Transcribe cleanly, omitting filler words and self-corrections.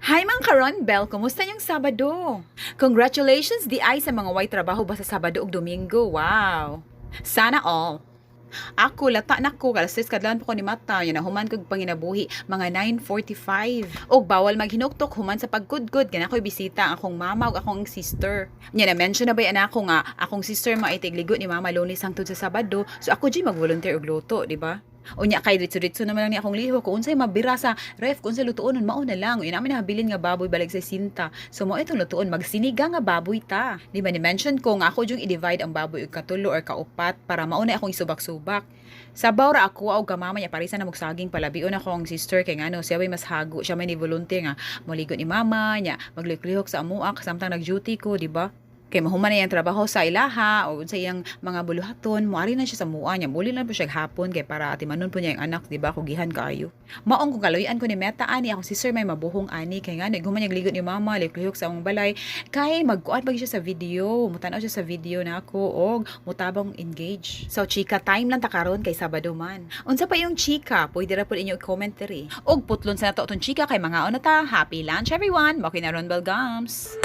Hi Mang Karon Bell, kumusta yung Sabado? Congratulations di ay sa mga way trabaho ba sa Sabado ug Domingo. Wow. Sana all. Ako lata na ko kalas kadlan po ko ni mata nya human kog panginabuhi mga 9:45 og bawal maghinuktok human sa pagkudkod kana ko'y bisita ang akong mama ug akong sister. Nya na mention na ba ana ko nga akong sister maitigligo ni mama Lunes hangtod sa Sabado, so ako di mag-volunteer og luto, di ba? Unya kay ditso-ditso naman lang ni akong liho kung unsay mabira sa ref kung unsay lutuonon mao na lang. Unya namin nahabilin nga baboy balik sa sinta. So mao itong lutuon magsiniga nga baboy ta. Di ba ni mention ko nga ako yung i-divide ang baboy og katulo or kaupat para mao na akong isubak-subak. Sabaw ra ako og gamama niya parisa na mogsaging palabion ako ang sister kay ngano siya way mas hago siya may ni volunteer nga moligo ni mama nya maglihok sa amuak samtang nag-duty ko, di ba? Kay mahuman na yung trabaho sa ilaha o sa iyang mga buluhaton, muari na siya sa mua niya. Muli lang po siya hapon kay para atimanon po niya yung anak, di ba? Kugihan kaayo. Maong kung kaloyan ko ni Meta ani, ako si Sir may mabuhong ani. Kay nga, naghuman yung ligot ni Mama, liklihok sa among balay. Kay magkuan bagi siya sa video. Mutanaw siya sa video na ako og mutabang engage. So, chika, time lang takaron kay Sabado man. Unsa pa yung chika? Pwede ra po inyo i-comment diri. Og putlon sa nato itong chika kay mga onata. Happy lunch everyone! Maki na Ron Belgams!